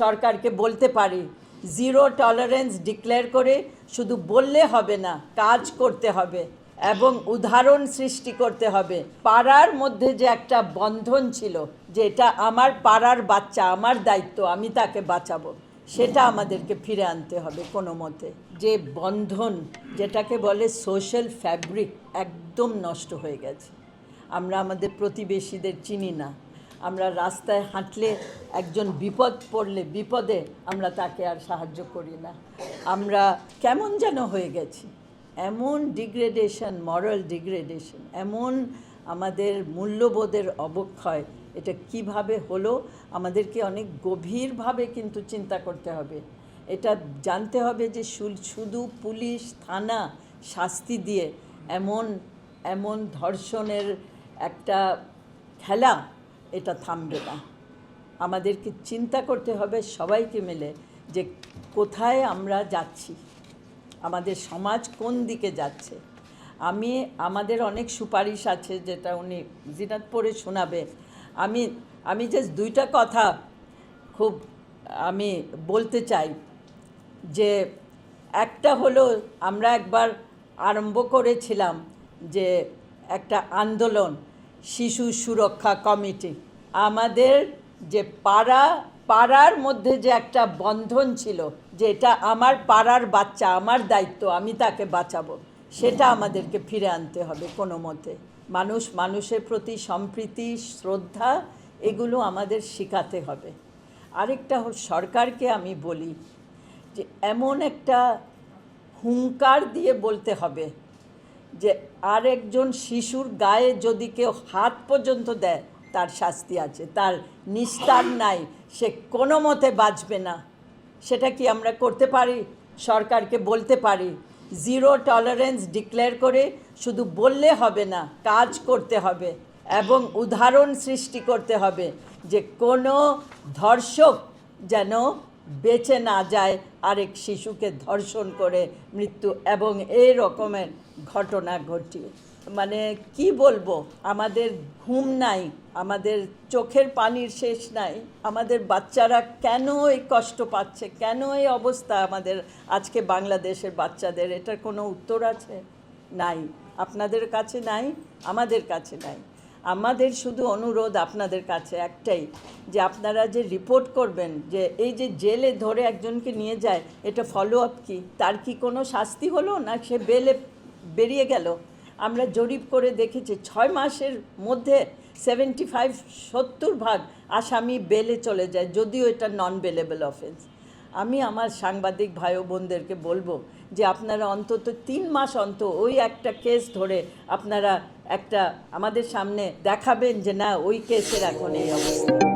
সরকারকে বলতে পারি জিরো টলারেন্স ডিক্লেয়ার করে শুধু বললে হবে না, কাজ করতে হবে এবং উদাহরণ সৃষ্টি করতে হবে। পাড়ার মধ্যে যে একটা বন্ধন ছিল যে এটা আমার পাড়ার বাচ্চা, আমার দায়িত্ব, আমি তাকে বাঁচাবো, সেটা আমাদেরকে ফিরে আনতে হবে কোনো মতে। যে বন্ধন যেটাকে বলে সোশ্যাল ফ্যাব্রিক একদম নষ্ট হয়ে গেছে। আমরা আমাদের প্রতিবেশীদের চিনি না। আমরা রাস্তায় হাঁটলে একজন বিপদ পড়লে বিপদে আমরা তাকে আর সাহায্য করি না। আমরা কেমন যেন হয়ে গেছি, এমন ডিগ্রেডেশন, মরাল ডিগ্রেডেশন, এমন আমাদের মূল্যবোধের অবক্ষয়, এটা কিভাবে হলো আমাদেরকে অনেক গভীরভাবে কিন্তু চিন্তা করতে হবে। এটা জানতে হবে যে শুধু পুলিশ থানা শাস্তি দিয়ে এমন ধর্ষণের একটা খেলা এটা থামবে না। আমাদেরকে চিন্তা করতে হবে সবাইকে মিলে যে কোথায় আমরা যাচ্ছি, আমাদের সমাজ কোন দিকে যাচ্ছে। আমাদের অনেক সুপারিশ আছে যেটা উনি জিনাত পড়ে শোনাবে। আমি জাস্ট দুইটা কথা খুব আমি বলতে চাই। যে একটা হলো, আমরা একবার আরম্ভ করেছিলাম যে একটা আন্দোলন, শিশু সুরক্ষা কমিটি। আমাদের যে পাড়ার মধ্যে যে একটা বন্ধন ছিল যে এটা আমার পাড়ার বাচ্চা, আমার দায়িত্ব, আমি তাকে বাঁচাবো, সেটা আমাদেরকে ফিরে আনতে হবে কোনো মতে। মানুষের প্রতি সম্প্রীতি, শ্রদ্ধা, এগুলো আমাদের শেখাতে হবে। আরেকটা সরকারকে আমি বলি যে এমন একটা হুঙ্কার দিয়ে বলতে হবে যে আরেকজন শিশুর গায়ে যদি কেউ হাত পর্যন্ত দেয় তার শাস্তি আছে, তার নিস্তার নাই, সে কোনো মতে বাঁচবে না। সেটা কি আমরা করতে পারি? সরকারকে বলতে পারি জিরো টলারেন্স ডিক্লেয়ার করে শুধু বললে হবে না, কাজ করতে হবে এবং উদাহরণ সৃষ্টি করতে হবে যে কোনো ধর্ষক যেন বেঁচে না যায় আরেক শিশুকে ধর্ষণ করে মৃত্যু এবং এই রকমের ঘটনা ঘটিয়ে। মানে কি বলবো, আমাদের ঘুম নাই, আমাদের চোখের পানির শেষ নাই। আমাদের বাচ্চারা কেন এই কষ্ট পাচ্ছে, কেন এই অবস্থা আমাদের আজকে বাংলাদেশের বাচ্চাদের, এটার কোনো উত্তর আছে? নাই। আপনাদের কাছে নাই, আমাদের কাছে নাই। আমাদের শুধু অনুরোধ আপনাদের কাছে একটাই, যে আপনারা যে রিপোর্ট করবেন যে এই যে জেলে ধরে একজনকে নিয়ে যায়, এটা ফলো আপ কি, তার কি কোনো শাস্তি হলো না সে বেলে বেরিয়ে গেল? আমরা জরিপ করে দেখেছি 6 মাসের মধ্যে 75-70% আসামি বেলে চলে যায়, যদিও এটা নন বেলেবল অফেন্স। আমি আমার সাংবাদিক ভাই ও বোনদেরকে বলবো যে আপনারা অন্তত 3 মাস অন্তর ওই একটা কেস ধরে আপনারা একটা আমাদের সামনে দেখাবেন যে না ওই কেসের এখন এই অবস্থা।